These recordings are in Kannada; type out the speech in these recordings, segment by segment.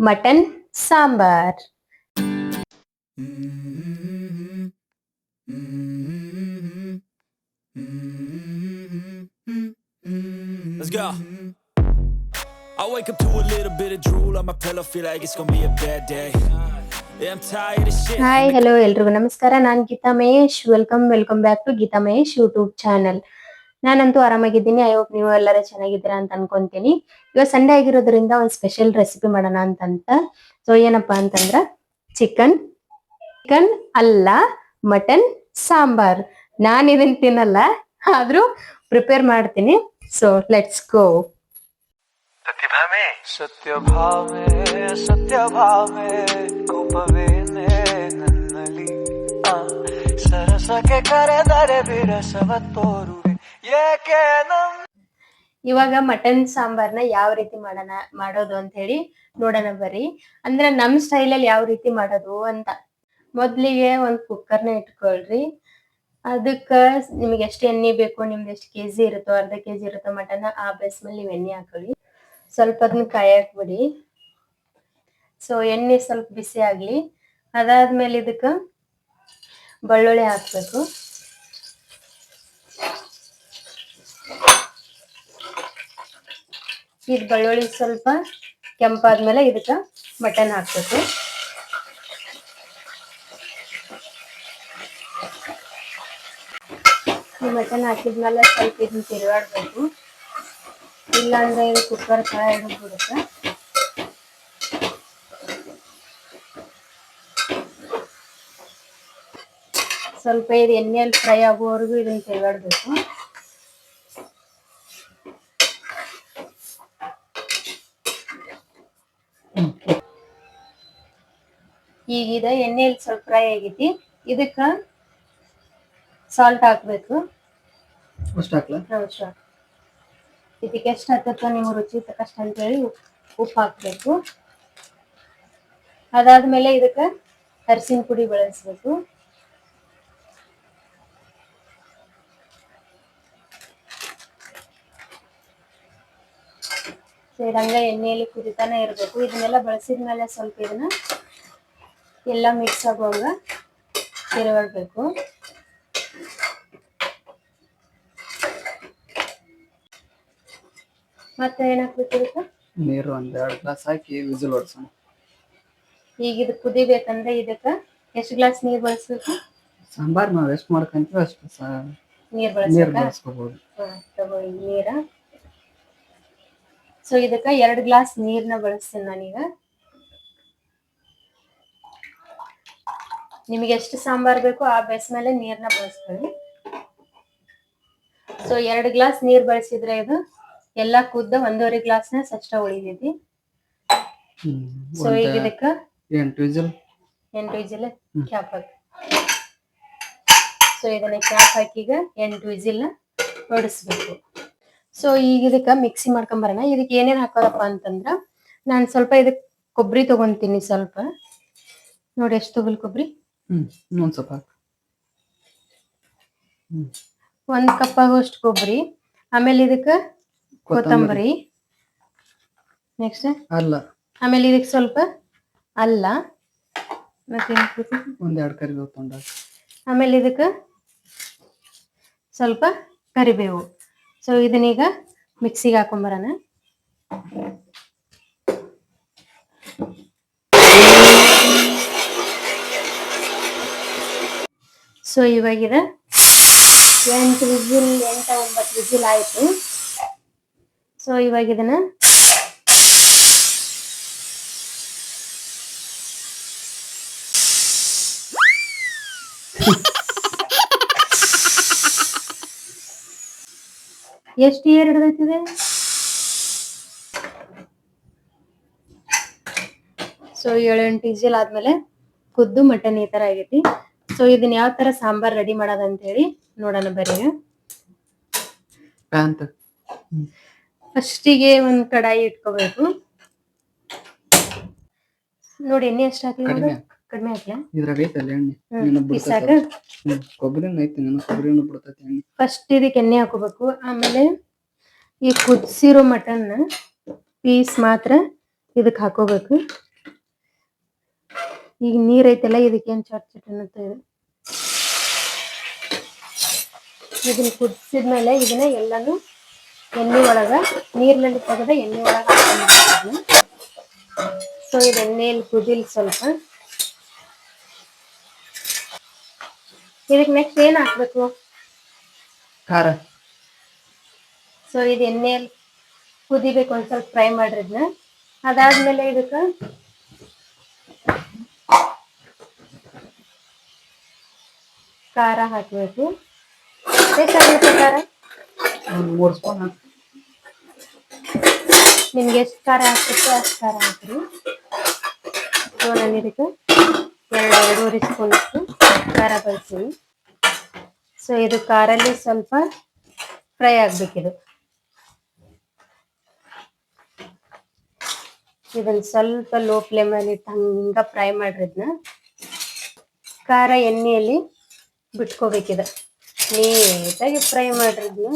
Mutton sambar. Let's go. I wake up to a little bit of drool on my pillow, feel like it's gonna be a bad day. Yeah, I'm tired of shit. Hi hello ಎಲ್ರಿಗೂ ನಮಸ್ಕಾರ. ನಾನು Geeta Mahesh. Welcome back to Geeta Mahesh YouTube channel. ನಾನಂತೂ ಆರಾಮಾಗಿದ್ದೀನಿ. ಐ ಹೋಪ್ ನೀವು ಎಲ್ಲರೂ ಚೆನ್ನಾಗಿದ್ದೀರಾ ಅಂತ ಅನ್ಕೊಂತೀನಿ. ಇವಾಗ ಸಂಡೇ ಆಗಿರೋದ್ರಿಂದ ಒಂದು ಸ್ಪೆಷಲ್ ರೆಸಿಪಿ ಮಾಡೋಣ ಅಂತಂತ. ಸೊ ಏನಪ್ಪಾ ಅಂತಂದ್ರ ಚಿಕನ್ ಅಲ್ಲ ಮಟನ್ ಸಾಂಬಾರ್. ನಾನು ಇದನ್ನ ತಿನ್ನಲ್ಲ, ಆದ್ರೂ ಪ್ರಿಪೇರ್ ಮಾಡ್ತೀನಿ. So let's go. ಸತ್ಯಭಾಮೆ ಕೋಪವೇನೆ ನನ್ನಲ್ಲಿ ಸರಸಕ್ಕೆ ಕರೆದರೆ ವಿರಸವ ತೋರುವೆ ಏಕೆ ಇವಾಗ ಮಟನ್ ಸಾಂಬಾರ್ನ ಯಾವ ರೀತಿ ಮಾಡೋದು ಅಂತ ಹೇಳಿ ನೋಡೋಣ ಬರ್ರಿ. ಅಂದ್ರೆ ನಮ್ ಸ್ಟೈಲಲ್ಲಿ ಯಾವ ರೀತಿ ಮಾಡೋದು ಅಂತ. ಮೊದ್ಲಿಗೆ ಒಂದ್ ಕುಕ್ಕರ್ನ ಇಟ್ಕೊಳ್ರಿ. ಅದಕ್ಕ ನಿಮ್ಗೆ ಎಷ್ಟು ಎಣ್ಣೆ ಬೇಕು, ನಿಮ್ದು ಎಷ್ಟು ಕೆಜಿ ಇರುತ್ತೋ, ಅರ್ಧ ಕೆಜಿ ಇರುತ್ತೋ ಮಟನ್, ಆ ಬೇಸ್ ಮೇಲೆ ನೀವು ಎಣ್ಣೆ ಹಾಕೊಳ್ಳಿ. ಸ್ವಲ್ಪ ಅದನ್ನ ಕಾಯಕ್ ಬಿಡಿ. ಸೊ ಎಣ್ಣೆ ಸ್ವಲ್ಪ ಬಿಸಿ ಆಗ್ಲಿ. ಅದಾದ್ಮೇಲೆ ಇದಕ್ಕ ಬೆಳ್ಳುಳ್ಳಿ ಹಾಕ್ಬೇಕು. ಇದು ಬೆಳ್ಳುಳ್ಳಿ ಸ್ವಲ್ಪ ಕೆಂಪಾದ್ಮೇಲೆ ಇದಕ್ಕ ಮಟನ್ ಹಾಕ್ಬೇಕು. ಮಟನ್ ಹಾಕಿದ್ಮೇಲೆ ಸ್ವಲ್ಪ ಇದನ್ನ ತಿರುಗಾಡ್ಬೇಕು, ಇಲ್ಲಾಂದ್ರೆ ಇದು ಕುಕ್ಕರ್ ತಳ ಹಿಡಿದ್ಬಿಡುತ್ತೆ. ಸ್ವಲ್ಪ ಇದು ಎಣ್ಣೆಯಲ್ಲಿ ಫ್ರೈ ಆಗುವವರೆಗೂ ಇದನ್ನ ತಿರುಗಾಡ್ಬೇಕು. ಈಗ ಎಣ್ಣೆಯಲ್ಲಿ ಸ್ವಲ್ಪ ಫ್ರೈ ಆಗೈತಿ. ಇದಕ್ಕ ಸಾಲ್ಟ್ ಹಾಕ್ಬೇಕು. ಇದಕ್ಕೆ ಎಷ್ಟು ಹತ್ತತ್ತೋ ನೀವು ರುಚಿ ತಕ್ಕಷ್ಟು ಅಂತೇಳಿ ಉಪ್ಪು ಹಾಕ್ಬೇಕು. ಅದಾದ್ಮೇಲೆ ಇದಕ್ಕ ಅರಿಶಿನ ಪುಡಿ ಬಳಸ್ಬೇಕು. ಹಂಗ ಎಣ್ಣೆಯಲ್ಲಿ ಕುದಿತಾನೆ ಇರ್ಬೇಕು. ಇದನ್ನೆಲ್ಲ ಬಳಸಿದ್ಮೇಲೆ ಸ್ವಲ್ಪ ಇದನ್ನ ಎಲ್ಲ ಮಿಕ್ಸ್ ಆಗುವಂಗ ತಿರುಗಾಡ್ಬೇಕು. ಮತ್ತೆ ಏನಾಗ್ಬೇಕು, ಇದಕ್ಕ ನೀರು ಒಂದ್ 2 ಗ್ಲಾಸ್ ಹಾಕಿ ವಿಸಿಲ್ ಹೊಡ್ಸೋಣ. ಈಗ ಇದು ಕುದಿಬೇಕಂದ್ರೆ ಇದಕ್ಕ ಎಷ್ಟು ಗ್ಲಾಸ್ ನೀರ್ ಬಳಸ್ಬೇಕು? ಸಾಂಬಾರ್ ನಾವ್ ಎಷ್ಟು ಮಾಡ್ಕೊಂತೀವಿ ಅಷ್ಟು ನೀರ್ ಬಳಸ್ಕೋಬಹುದು. ತಗೊಳ್ಳಿ ನೀರ. ಸೊ ಇದಕ್ಕ 2 ಗ್ಲಾಸ್ ನೀರ್ನ ಬಳಸ್ತೀನಿ ನಾನೀಗ. ನಿಮಗೆ ಎಷ್ಟು ಸಾಂಬಾರ್ ಬೇಕು ಆ ಬೇಸ್ ಮೇಲೆ ನೀರ್ನ ಬಳಸ್ಕೊಳ್ಳಿ. ಸೊ 2 ಗ್ಲಾಸ್ ನೀರ್ ಬಳಸಿದ್ರೆ ಇದು ಎಲ್ಲಾ ಕುದ್ದ 1.5 ಗ್ಲಾಸ್ನ ಅಷ್ಟ ಉಳಿದೈತಿ. ಸೊ ಈಗ ಇದಕ್ಕ 8 ವಿಸಿಲ್ ಕ್ಯಾಪ್ ಹಾಕಿ. ಸೊ ಇದನ್ನ ಕ್ಯಾಪ್ ಹಾಕಿ ಈಗ 8 ವಿಸಿಲ್ ಹೊಡಿಸ್ಬೇಕು. ಸೊ ಈಗ ಇದಕ್ಕ ಮಿಕ್ಸಿ ಮಾಡ್ಕೊಂಬರೋಣ. ಇದಕ್ಕೆ ಏನೇನ್ ಹಾಕೋದಪ್ಪ ಅಂತಂದ್ರ, ನಾನು ಸ್ವಲ್ಪ ಇದಕ್ ಕೊಬ್ಬರಿ ತಗೊಂತೀನಿ. ಸ್ವಲ್ಪ ನೋಡಿ ಎಷ್ಟು ತಗೊಲ್ ಕೊಬ್ಬರಿ. ಸ್ವಲ್ಪ 1 ಕಪ್ ಆಗೋಷ್ಟು ಕೊಬ್ಬರಿ. ಆಮೇಲೆ ಇದಕ್ಕ ಕೊತ್ತಂಬರಿ, ನೆಕ್ಸ್ಟ್ ಅಲ್ಲ, ಆಮೇಲೆ ಇದಕ್ಕೆ ಸ್ವಲ್ಪ ಅಲ್ಲ, ಮತ್ತೆ 1-2 ಕರಿಬೇವು ತುಂಡ, ಆಮೇಲೆ ಇದಕ್ಕ ಸ್ವಲ್ಪ ಕರಿಬೇವು. ಸೊ ಇದನ್ನೀಗ ಮಿಕ್ಸಿಗೆ ಹಾಕೊಂಬರೋಣ. ಸೊ ಇವಾಗ 8-9 ವಿಸಿಲ್ ಆಯ್ತು. ಸೊ ಇವಾಗ ಇದನ್ನ ಎಷ್ಟು ಏರ್ ಹಿಡಿದೈತಿದೆ. ಸೊ 7-8 ವಿಸಿಲ್ ಆದ್ಮೇಲೆ ಕುದ್ದು ಮಟನ್ ಈ ತರ ಆಗೈತಿ. ಸೊ ಇದನ್ನ ಯಾವ ತರ ಸಾಂಬಾರ್ ರೆಡಿ ಮಾಡೋದಂತ ಹೇಳಿ ನೋಡೋಣ ಬರ್ರಿ. ಫಸ್ಟಿಗೆ ಒಂದ್ ಕಡಾಯಿ ಇಟ್ಕೋಬೇಕು. ನೋಡಿ ಎಣ್ಣೆ ಎಷ್ಟು ಹಾಕಿ, ಕಡಿಮೆ ಹಾಕ್ಲಾ? ಫಸ್ಟ್ ಇದಕ್ಕೆ ಎಣ್ಣೆ ಹಾಕೋಬೇಕು. ಆಮೇಲೆ ಈ ಕುದಿಸಿರೋ ಮಟನ್ ಪೀಸ್ ಮಾತ್ರ ಇದಕ್ಕೆ ಹಾಕೋಬೇಕು. ಈಗ ನೀರ್ ಐತಲ್ಲ ಇದಕ್ಕೇನ್ ಚಟ್ ಚಟ್ ಅನ್ನತ್ತ ಇದು. ಇದನ್ನ ಕುದಿಸಿದ್ಮೇಲೆ ಇದನ್ನ ಎಲ್ಲಾನು ಎಣ್ಣೆ ಒಳಗ ನೀರ್ನಲ್ಲಿ ತೆಗೆದ ಎಣ್ಣೆ ಒಳಗ ಹಾಕೊಂಡು ಸೊ ಇದು ಎಣ್ಣೆಯಲ್ಲಿ ಕುದಿಲ್ ಸ್ವಲ್ಪ. ಇದಕ್ ನೆಕ್ಸ್ಟ್ ಏನ್ ಹಾಕ್ಬೇಕು? ಖಾರ. ಸೊ ಇದು ಎಣ್ಣೆಯಲ್ಲಿ ಕುದಿಬೇಕು, ಒಂದ್ ಸ್ವಲ್ಪ ಫ್ರೈ ಮಾಡಿದ್ನ. ಅದಾದ್ಮೇಲೆ ಇದಕ್ಕ ಖಾರ ಹಾಕ್ಬೇಕು. ಎಷ್ಟಾಗುತ್ತೆ ಖಾರ? ಒಂದು 3 ಸ್ಪೂನ್ ಹಾಕಿ. ನಿಮ್ಗೆ ಎಷ್ಟು ಖಾರ ಹಾಕ್ಬೇಕು ಅಷ್ಟು ಖಾರ ಹಾಕ್ರಿ. ಸೊ ನಾನು ಇದಕ್ಕೆ 2-2.5 ಸ್ಪೂನ್ ಅಷ್ಟು ಖಾರ ಬಳಸ್ತೀನಿ. ಸೊ ಇದು ಖಾರಲ್ಲಿ ಸ್ವಲ್ಪ ಫ್ರೈ ಆಗ್ಬೇಕಿದು. ಇದನ್ನ ಸ್ವಲ್ಪ ಲೋ ಫ್ಲೇಮಲ್ಲಿ ಇಟ್ಟು ಹಂಗ ಫ್ರೈ ಮಾಡಿದ್ನ ಖಾರ ಎಣ್ಣೆಯಲ್ಲಿ ಬಿಟ್ಕೋಬೇಕಿದ. ನೀಟಾಗಿ ಫ್ರೈ ಮಾಡಿದ್ನ.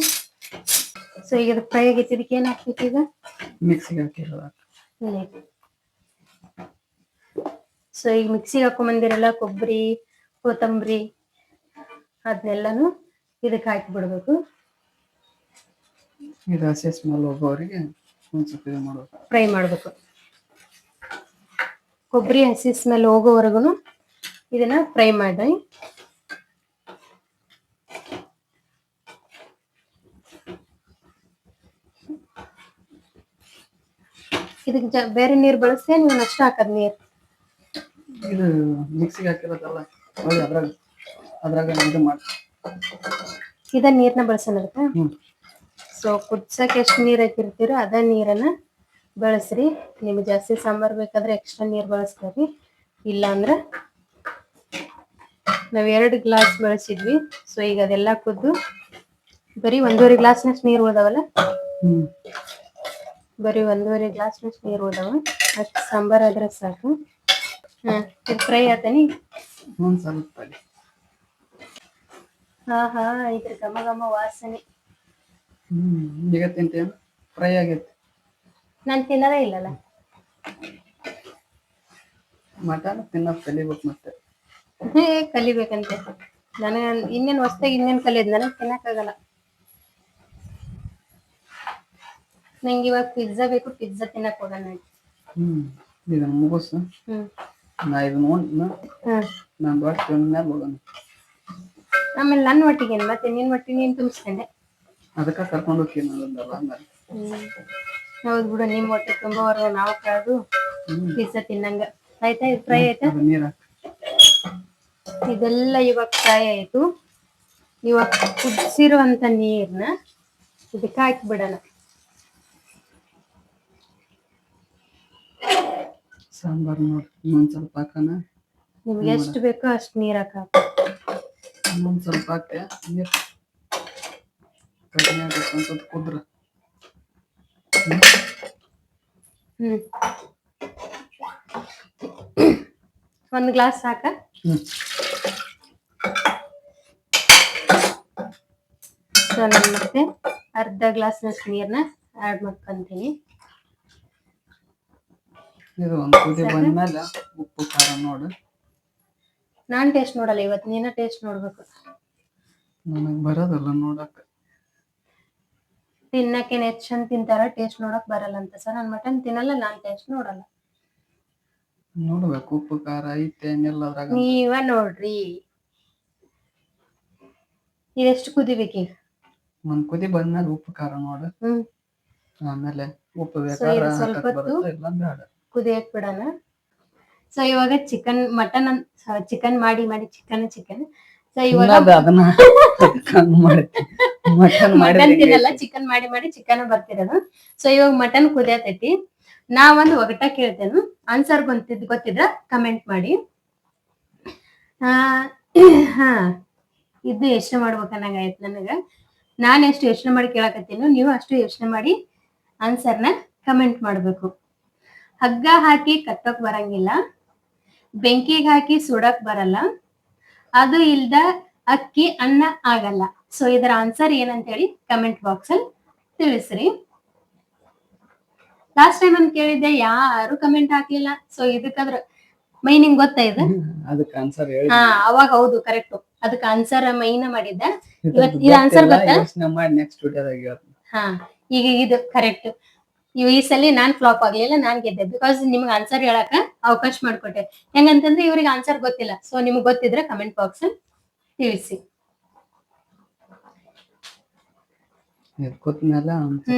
ಸೊ ಈಗ ಇದು ಫ್ರೈ ಆಗೈತಿ. ಇದಕ್ಕೆ ಏನ್ ಹಾಕ್ಬೇಕು ಈಗ? ಮಿಕ್ಸಿಗೆ ಹಾಕಿರೋದು. ಸೊ ಈಗ ಮಿಕ್ಸಿಗೆ ಹಾಕೊಂಬಂದಿರಲ್ಲ ಕೊಬ್ಬರಿ, ಕೊತ್ತಂಬರಿ ಅದನ್ನೆಲ್ಲಾನು ಇದಕ್ಕೆ ಹಾಕಿ ಬಿಡ್ಬೇಕು. ಇದು ಹಸಿ ಸ್ಮೆಲ್ ಹೋಗೋವರೆಗೆ ಒಂದ್ ಸ್ವಲ್ಪ ಇದು ಮಾಡ್ಬೇಕು, ಫ್ರೈ ಮಾಡ್ಬೇಕು. ಕೊಬ್ಬರಿ ಹಸಿ ಸ್ಮೆಲ್ ಹೋಗೋವರೆಗೂ ಇದನ್ನ ಫ್ರೈ ಮಾಡಿ. ಇದಕ್ಕೆ ಬೇರೆ ನೀರ್ ಬಳಸ್ತೇ ನೀವು ಅಷ್ಟ ಹಾಕದ್ ನೀರ್? ಇದು ಮಿಕ್ಸಿಗೆ ಹಾಕಿರೋದಲ್ಲ ಹೊಳ್ಳಿ ಅದ್ರಾಗ ಇದು ಮಾಡಿ ಇದ ನೀರ್ನ ಬಳಸೋಣಕ್ಕ. ಸೊ ಕುದ್ಸಕ್ ಎಷ್ಟು ನೀರ್ ಹಾಕಿರ್ತೀರೋ ಅದ ನೀರನ್ನ ಬಳಸ್ರಿ. ನಿಮ್ಗೆ ಜಾಸ್ತಿ ಸಾಂಬಾರ್ ಬೇಕಾದ್ರೆ ಎಕ್ಸ್ಟ್ರಾ ನೀರ್ ಬಳಸ್ತೀರಿ. ಇಲ್ಲ ಅಂದ್ರ ನಾವ್ 2 ಗ್ಲಾಸ್ ಬಳಸಿದ್ವಿ. ಸೊ ಈಗ ಅದೆಲ್ಲ ಕುದ್ದು ಬರೀ 1.5 ಗ್ಲಾಸ್ನಷ್ಟು ನೀರ್ ಉಳ್ದಾವಲ್ಲ, ಬರೀ 1.5 ಗ್ಲಾಸ್ನಷ್ಟು ನೀರ್ ಉಳ್ದಾವ. ಅಷ್ಟು ಸಾಂಬಾರ್ ಆದ್ರೆ ಸಾಕು. ಇದು ಫ್ರೈ ಆತನಿ. ಒಂದ್ ಸ್ವಲ್ಪ ಹಾ ಇದ್ರ ಘಮ ಘಮ ವಾಸನೆ. ಈಗ ತಿಂತೇನು? ಫ್ರೈ ಆಗೈತಿ. ನಾನ್ ತಿನ್ನೋದೇ ಇಲ್ಲಲ್ಲ ಮಟನ್ ತಿನ್ನೋದು ಕಲಿಬೇಕು ಮತ್ತೆ. ಕಲಿಬೇಕಂತೆ ನನಗ. ಇನ್ನೇನ್ ಹೊಸ್ತಾಗಿ ಇನ್ನೇನ್ ಕಲಿಯೋದು? ನನಗ್ ತಿನ್ನಕ್ಕಾಗಲ್ಲ. ನಂಗೆ ಇವಾಗ ಪಿಜ್ಜಾ ಬೇಕು. ಪಿಜ್ಜಾ ತಿನ್ನಕ್ ಹೋಗೋಣ. ಇದನ್ನ ಮುಗಿಸು. ನಾ ಇದು ನಾನು ದೊಡ್ಡ ಮೇಲೆ ಹೋಗೋಣ. ಆಮೇಲೆ ನನ್ನ ಒಟ್ಟಿಗೆ ಮತ್ತೆ ನಿನ್ ಒಟ್ಟಿಗೆ ನೀನ್ ತುಂಬಿಸ್ಕೊಂಡೆ. ಅದಕ್ಕೆ ಕರ್ಕೊಂಡು ಹೋಗ್ತೀನಿ ಅನ್ನೋದಲ್ಲ ಆಮೇಲೆ. ಹೌದು ಬಿಡು, ನಿಮ್ ಹೊಟ್ಟೆ ತುಂಬವರೆಗೂ ನಾವು ಕಾದು ಪಿಜ್ಜಾ ತಿನ್ನಂಗ. ಆಯ್ತಾ? ಇದು ಫ್ರೈ ಆಯ್ತಾ? ಇದೆಲ್ಲ ಇವಾಗ ಫ್ರೈ ಆಯ್ತು. ಇವಾಗ ಕುದಿಸಿರುವಂತ ನೀರ್ನ ಇದಕ್ಕೆ ಹಾಕಿ ಬಿಡೋಣ. ಸಾಂಬಾರ್ ನೋಡಿ ಇನ್ನೊಂದ್ ಸ್ವಲ್ಪ ಹಾಕೋಣ. ನಿಮ್ಗೆ ಎಷ್ಟು ಬೇಕೋ ಅಷ್ಟು ನೀರ್ ಹಾಕ. ಇನ್ನೊಂದ್ ಸ್ವಲ್ಪ ಹಾಕ್ತೆ ನೀರ್ ಕಡಿಮೆ ಆಗುತ್ತೆ. ಒಂದ್ ಸ್ವಲ್ಪ ಕುದ್ರ. ಒಂದ್ ಗ್ಲಾಸ್ ಸಾಕ? ಸೊ ನಾನು ಮತ್ತೆ ಅರ್ಧ ಗ್ಲಾಸ್ನಷ್ಟು ನೀರ್ನ ಆಡ್ ಮಾಡ್ಕೊಂತೀನಿ. ಇದು ಒಂದು ಕುದಿ ಬಂದ್ಮೇಲೆ ಉಪ್ಪು ಖಾರ ನೋಡು. ನಾನ್ ಟೇಸ್ಟ್ ನೋಡಲ್ಲ ಇವತ್ತು, ನೀನ ಟೇಸ್ಟ್ ನೋಡ್ಬೇಕು. ನನಗೆ ಬರೋದಲ್ಲ ನೋಡಕ್. ತಿನ್ನಕ್ಕೆ ಎಷ್ಟು ಚಂದ ತಿಂತಾರ, ಟೇಸ್ಟ್ ನೋಡಕ್ ಬರಲ್ಲ ಅಂತ ಸರ್. ನಾನು ಮಟನ್ ತಿನ್ನಲ್ಲ, ನಾನ್ ಟೇಸ್ಟ್ ನೋಡಲ್ಲ. ನೋಡ್ಬೇಕು ಉಪ್ಪು ಖಾರ ಐತೆ ಏನಿಲ್ಲ ಅದ್ರಾಗ. ನೀವ ನೋಡ್ರಿ. ಇದೆಷ್ಟು ಕುದಿಬೇಕೀಗ? ಒಂದ್ ಕುದಿ ಬಂದ್ಮೇಲೆ ಉಪ್ಪು ಖಾರ ನೋಡು. ಆಮೇಲೆ ಉಪ್ಪು ಬೇಕಾದ್ರೆ ಸ್ವಲ್ಪ ಬರುತ್ತೆ, ಇಲ್ಲ ಬೇಡ. ಕುದಿಯಕ್ ಬಿಡೋಣ. ಸೊ ಇವಾಗ ಚಿಕನ್ ಮಾಡಿ ಚಿಕನ್. ಸೊ ಇವಾಗ ಅದನ್ನ ಮಟನ್ ತಿನ್ನಲ್ಲ, ಚಿಕನ್ ಮಾಡಿ ಚಿಕನ್ ಬರ್ತಿರೋದು. ಸೊ ಇವಾಗ ಮಟನ್ ಕುದಿಯತೈತಿ. ನಾವೊಂದು ಒಗಟ ಕೇಳ್ತೇನು, ಆನ್ಸರ್ ಗೊತ್ತಿದ್ರ ಕಮೆಂಟ್ ಮಾಡಿ. ಹಾ ಇದು ಯೋಚನೆ ಮಾಡ್ಬೇಕನ್ನಂಗಾಯ್ತು ನನಗ. ನಾನು ಎಷ್ಟು ಯೋಚನೆ ಮಾಡಿ ಕೇಳಕತ್ತೀನೋ ನೀವು ಅಷ್ಟು ಯೋಚನೆ ಮಾಡಿ ಆನ್ಸರ್ನ ಕಮೆಂಟ್ ಮಾಡ್ಬೇಕು. ಹಗ್ಗ ಹಾಕಿ ಕಟ್ಟೋಕ್ ಬರಂಗಿಲ್ಲ, ಬೆಂಕಿಗೆ ಹಾಕಿ ಸುಡಕ್ ಬರಲ್ಲ, ಅದು ಇಲ್ದ ಅಕ್ಕಿ ಅನ್ನ ಆಗಲ್ಲ. ಸೊ ಇದರ ಆನ್ಸರ್ ಏನಂತ ಹೇಳಿ ಕಮೆಂಟ್ ಬಾಕ್ಸ್ ಅಲ್ಲಿ ತಿಳಿಸ್ರಿ. ಲಾಸ್ಟ್ ಟೈಮ್ ಅಂತ ಕೇಳಿದ್ದೆ, ಯಾರು ಕಮೆಂಟ್ ಹಾಕ್ಲಿಲ್ಲ. ಸೊ ಇದಕ್ಕಾದ್ರ ಮೈ ನಿಂಗ್ ಗೊತ್ತಾ ಇದು? ಅದಕ್ಕೆ ಆನ್ಸರ್ ಹೇಳಿ. ಹಾ ಅವಾಗ ಹೌದು ಕರೆಕ್ಟ್. ಅದಕ್ಕೆ ಆನ್ಸರ್ ಮೈನ ಮಾಡಿದ್ದ. ಇವತ್ತು ಇದು ಆನ್ಸರ್ ಗೊತ್ತಾ? ಯೋಚನೆ ಮಾಡಿ ನೆಕ್ಸ್ಟ್ ವಿಡಿಯೋದಾಗ ಹೇಳ್ತೀನಿ. ಹಾ ಈಗ ಇದು ಕರೆಕ್ಟ್. ಈ ಸಲ ನಾನ್ ಫ್ಲಾಪ್ ಆಗ್ಲಿಲ್ಲ, ನಾನ್ ಗೆದ್ದೆ. ಬಿಕಾಸ್ ನಿಮ್ಗೆ ಆನ್ಸರ್ ಹೇಳಕ ಅವಕಾಶ ಮಾಡ್ಕೊಟ್ಟೆ. ಹೆಂಗಂತಂದ್ರೆ ಇವ್ರಿಗೆ ಆನ್ಸರ್ ಗೊತ್ತಿಲ್ಲ. ಸೊ ನಿಮ್ಗೆ ಗೊತ್ತಿದ್ರೆ ಕಮೆಂಟ್ ಬಾಕ್ಸ್ ತಿಳಿಸಿ. ಕೊತ್ತಂಬರಿ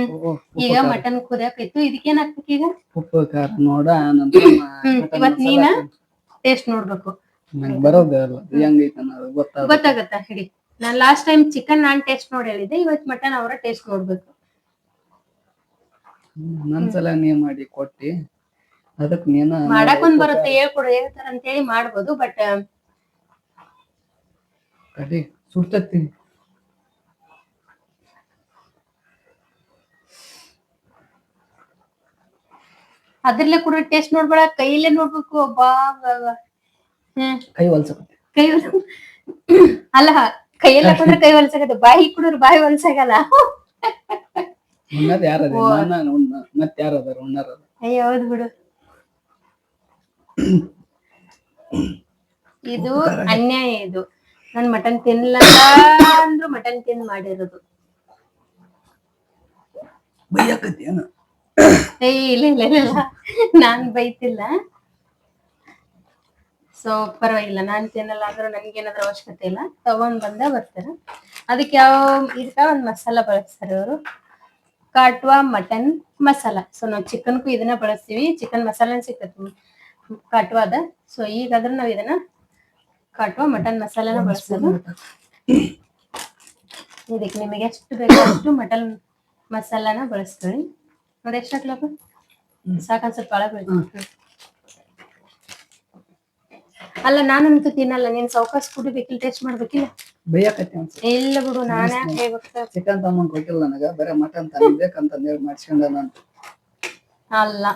ಈಗ ಮಟನ್ ಕುದಿಯಾಕೈತು. ಇದಕ್ಕೇನ್ ಹಾಕ್ಬೇಕು ಈಗ? ಉಪ್ಪು ಖಾರ ನೋಡ ನಂತರ ಇವತ್ ನೀನ ಟೇಸ್ಟ್ ನೋಡ್ಬೇಕು. ನಂಗೆ ಬರೋದಿಲ್ಲ ಹೆಂಗೈತೆ ಅನ್ನೋದು ಗೊತ್ತಾಗತ್ತಾ? ಹಿಡಿ. ನಾನ್ last time chicken naan taste ನೋಡಿ ಹೇಳಿದ್ದೆ. ಇವತ್ ಮಟನ್ ಅವರ ಟೇಸ್ಟ್ ನೋಡ್ಬೇಕು. ನನ್ಸಲ ನೀ ಮಾಡಿ ಕೊಟ್ಟಿ, ಅದಕ್ ನೀನ ಮಾಡಕ್ ಒಂದ್ ಬರುತ್ತೆ, ಹೇಳ್ಕೊಡು ಹೇಳ್ತಾರ ಅಂತ ಹೇಳಿ ಮಾಡ್ಬೋದು. ಬಟ್ ಕಡಿ ಸುಡ್ತತಿ. ಅದ್ರಲ್ಲೇ ಕೂಡ ಟೇಸ್ಟ್ ನೋಡ್ಬೇಡ, ಕೈಯಲ್ಲೇ ನೋಡ್ಬೇಕು. ಕೈ ಹೊಲ್ಸಕತ್ತೆ. ಕೈ ಅಲ್ಲ, ಕೈಯೆಲ್ಲ ಕೊಡ್ರೆ ಕೈ ಹೊಲ್ಸಾಗತ್ತೆ, ಬಾಯಿ ಕುಡಿದ್ರೆ ಬಾಯಿ ಹೊಲ್ಸಾಗಲ್ಲ. ಉಣ್ಣದ್ ಯಾರದ? ಮತ್ ಯಾರದಾರ ಉಣ್ಣಾರ? ಅಯ್ಯ ಹೌದು ಬಿಡು. ಇದು ಅನ್ಯಾಯ. ಇದು ನನ್ ಮಟನ್ ತಿನ್ನಲ್ಲ ಅಂದ್ರು ಮಟನ್ ತಿಂದ್ ಮಾಡಿರೋದು. ಬೈಯಾಕತ್ತಿ ಏನು? ಇಲ್ಲ ಇಲ್ಲ ಇಲ್ಲ, ನಾನ್ ಬೈತಿಲ್ಲ. ಸೊ ಪರವಾಗಿಲ್ಲ, ನಾನ್ ತಿನ್ನಲ್ಲ ಅಂದ್ರೂ ನನ್ಗೇನಾದ್ರೂ ಅವಶ್ಯಕತೆ ಇಲ್ಲ. ತಗೊಂಡ್ ಬಂದ ಬರ್ತಾರೆ. ಅದಕ್ಕೆ ಇದಕ್ಕ ಒಂದ್ ಮಸಾಲ ಬಳಸ್ತಾರೆ ಅವರು, ಕಾಟ್ವಾ ಮಟನ್ ಮಸಾಲ. ಸೊ ನಾವ್ ಚಿಕನ್ಗೂ ಇದನ್ನ ಬಳಸ್ತೀವಿ. ಚಿಕನ್ ಮಸಾಲ ಸಿಗ್ತದೆ ಕಾಟ್ವಾದ. ಸೊ ಈಗಾದ್ರೆ ನಾವ್ ಇದನ್ನ ಕಾಟ್ವಾ ಮಟನ್ ಮಸಾಲಾನ ಬಳಸೋದು. ಇದಕ್ಕೆ ನಿಮಗೆ ಎಷ್ಟು ಬೇಕೋ ಅಷ್ಟು ಮಟನ್ ಮಸಾಲಾನ ಬಳಸ್ಕೊಳ್ಳಿ. ನೋಡಿ ಎಷ್ಟು ಹಾಕ್ಲಪ್ಪ? ಸಾಕನ್ ಸ್ವಲ್ಪ ಒಳಗೆ ಬೀಳ್ತೀನಿ. ಅಲ್ಲ ನಾನಂತೂ ತಿನ್ನಲ್ಲ, ನೀನ್ ಸೌಕಾಸ್ ಕುಡಿಬೇಕಿಲ್ಲ, ಟೇಸ್ಟ್ ಮಾಡ್ಬೇಕಿಲ್ಲ. ಬೈಯಾಕತ್ತಿ ಅನ್ಸುತ್ತೆ. ಇಲ್ಲ ಬಿಡು, ನಾನೇ ಹೇಳ್ಬೇಕು. ಚಿಕನ್ ತಗೊಂಡ್ ಕೊಟ್ಟಿಲ್ಲ ನನಗ, ಬರೀ ಮಟನ್ ತಂದಿಬೇಕಂತ ಹೇಳಿ ಮಾಡ್ಸ್ಕೊಂಡ ನಾನು. ಅಲ್ಲ,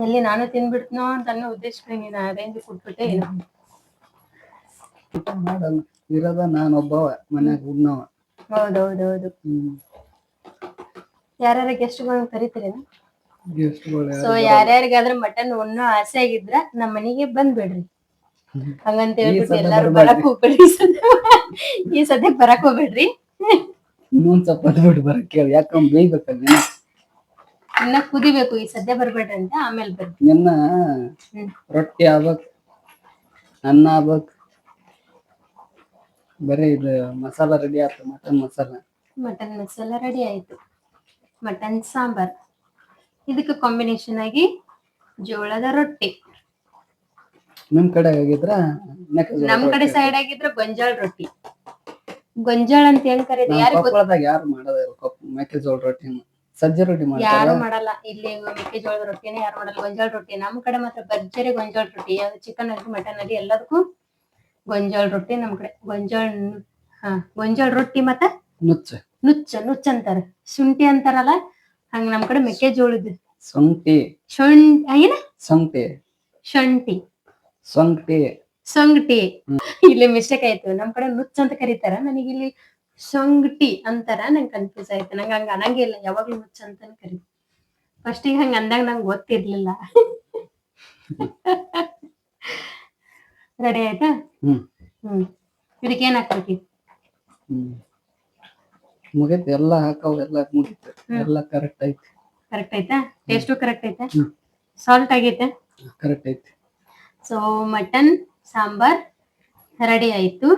ಎಲ್ಲಿ ನಾನು ತಿನ್ಬಿಡ್ತನೋ ಅಂತ ಅನ್ನೋ ಉದ್ದೇಶಕ್ಕೆ ನೀನು ಅರೇಂಜ್ ಕೊಟ್ಬಿಟ್ಟೆ. ಏನು ಮಾಡಲ್ಲ, ಇರೋದ ನಾನೊಬ್ಬವ ಮನ್ಯಾಗ ಉಣ್ಣವ. ಹೌದೌದೌದು. ಯಾರ್ಯಾರ ಗೆಸ್ಟ್ಗಳನ್ನ ಕರಿತೀರಿ? ಸೊ ಯಾರ್ಯಾರಿಗಾದ್ರೆ ಮಟನ್ ಉಣ್ಣೋ ಆಸೆ ಆಗಿದ್ರ ನಮ್ಮ ಮನೆಗೆ ಬಂದ್ಬಿಡ್ರಿ. ಹಂಗಂತ ಹೇಳ್ಬಿಟ್ಟು ಎಲ್ಲಾರು ಬರಕ್ ಹೋಗ್ಬೇಡ್ರಿ. ಈ ಸದ್ಯ ಬರಕ್ ಹೋಗ್ಬೇಡ್ರಿ. ಇನ್ನೊಂದ್ ಸ್ವಲ್ಪ ಬಿಟ್ಟು ಬರಕ್ ಕೇಳಿ, ಯಾಕಂದ್ರೆ ಬೇಯ್ಬೇಕಲ್ಲ, ಇನ್ನ ಕುದಿಬೇಕು. ಈ ಸದ್ಯ ಬರ್ಬೇಡ್ರಿ ಅಂತ, ಆಮೇಲೆ ಬರ್ರಿ. ಇನ್ನ ರೊಟ್ಟಿ ಆಗ್ಬೇಕ್, ಅನ್ನ ಆಗ್ಬೇಕ್. ಬರೀ ಇದು ಮಸಾಲ ರೆಡಿ ಆಯ್ತು. ಮಟನ್ ಮಸಾಲ ರೆಡಿ ಆಯ್ತು. ಮಟನ್ ಸಾಂಬಾರ್. ಇದಕ್ಕೆ ಕಾಂಬಿನೇಷನ್ ಆಗಿ ಜೋಳದ ರೊಟ್ಟಿ. ನಮ್ ಕಡೆ ಆಗಿದ್ರ, ನಮ್ ಕಡೆ ಸೈಡ್ ಆಗಿದ್ರ ಗೊಂಜಾಳ ರೊಟ್ಟಿ. ಗೊಂಜಾಳ ಅಂತ ಏನ್ ಕರೀತಾರೆ? ಯಾರು ಮಾಡೋದಿಲ್ಲ ಮೆಕ್ಕೆಜೋಳ ರೊಟ್ಟಿನ. ಸಜ್ಜೆ ರೊಟ್ಟಿ ಯಾರು ಮಾಡಲ್ಲ ಇಲ್ಲಿ. ಮೆಕ್ಕೆಜೋಳದ ರೊಟ್ಟಿನೇ ಯಾರು ಮಾಡಲ್ಲ, ಗೊಂಜಾಳ ರೊಟ್ಟಿ. ನಮ್ ಕಡೆ ಮಾತ್ರ ಭರ್ಜರಿ ಗೊಂಜಾಳ ರೊಟ್ಟಿ. ಯಾವ್ದು ಚಿಕನ್ ಆಗಲಿ ಮಟನ್ ಆಗಲಿ ಎಲ್ಲದಕ್ಕೂ ಗೊಂಜಾಳ ರೊಟ್ಟಿ ನಮ್ ಕಡೆ. ಗೊಂಜಾಳ ರೊಟ್ಟಿ ಮತ್ತೆ ನುಚ್ಚ ಅಂತಾರ. ಶುಂಠಿ ಅಂತಾರಲ್ಲ, ಹಂಗ ನಮ್ ಕಡೆ ಮೆಕ್ಕೆಜೋಳದ ಸೊಂಗಟಿ. ಇಲ್ಲಿ ಮಿಸ್ಟೇಕ್ ಆಯ್ತು. ನಮ್ ಕಡೆ ನುಚ್ಚ ಅಂತ ಕರೀತಾರ, ನನಗೆ ಇಲ್ಲಿ ಸೊಂಗಟಿ ಅಂತಾರ. ನಂಗೆ ಕನ್ಫ್ಯೂಸ್ ಆಯ್ತು. ನಂಗೆ ಹಂಗ ಅನ್ನಂಗಿಲ್ಲ, ಯಾವಾಗ್ಲೂ ನುಚ್ಚ ಅಂತಾನೆ ಕರೀತಾರೆ. ಫಸ್ಟಿಗೆ ಹಂಗ ಅಂದಾಗ ನಂಗೆ ಗೊತ್ತಿರ್ಲಿಲ್ಲ. ರೆಡಿ ಆಯ್ತಾ? ಇದಕ್ಕೆ ಏನ್ ಹಾಕ್ಬೇಕು? ಮುಗಿತು, ಎಲ್ಲ ಹಾಕವ್, ಎಲ್ಲ ಮುಗಿತು, ಎಲ್ಲ ಕರೆಕ್ಟ್ ಐತಿ. ಕರೆಕ್ಟ್ ಆಯ್ತಾ? ಟೇಸ್ಟು ಕರೆಕ್ಟ್ ಐತಾ? ಸಾಲ್ಟ್ ಆಗೈತೆ? ಕರೆಕ್ಟ್ ಐತಿ. ಸೊ ಮಟನ್ ಸಾಂಬಾರ್ ರೆಡಿ ಆಯ್ತು.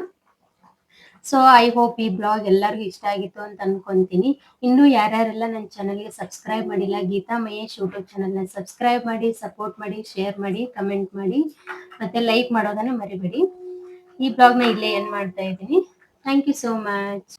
ಸೊ ಐ ಹೋಪ್ ಈ ಬ್ಲಾಗ್ ಎಲ್ಲರಿಗೂ ಇಷ್ಟ ಆಗಿತ್ತು ಅಂತ ಅನ್ಕೊಂತೀನಿ. ಇನ್ನು ಯಾರ್ಯಾರೆಲ್ಲ ನನ್ನ ಚಾನಲ್ಗೆ ಸಬ್ಸ್ಕ್ರೈಬ್ ಮಾಡಿಲ್ಲ, ಗೀತಾ ಮಹೇಶ್ ಯೂಟ್ಯೂಬ್ ಚಾನಲ್ನ ಸಬ್ಸ್ಕ್ರೈಬ್ ಮಾಡಿ, ಸಪೋರ್ಟ್ ಮಾಡಿ, ಶೇರ್ ಮಾಡಿ, ಕಮೆಂಟ್ ಮಾಡಿ, ಮತ್ತೆ ಲೈಕ್ ಮಾಡೋದನ್ನ ಮರಿಬೇಡಿ. ಈ ಬ್ಲಾಗ್ನ ಇಲ್ಲೇ ಎಂಡ್ ಮಾಡ್ತಾ ಇದ್ದೀನಿ. Thank you so much.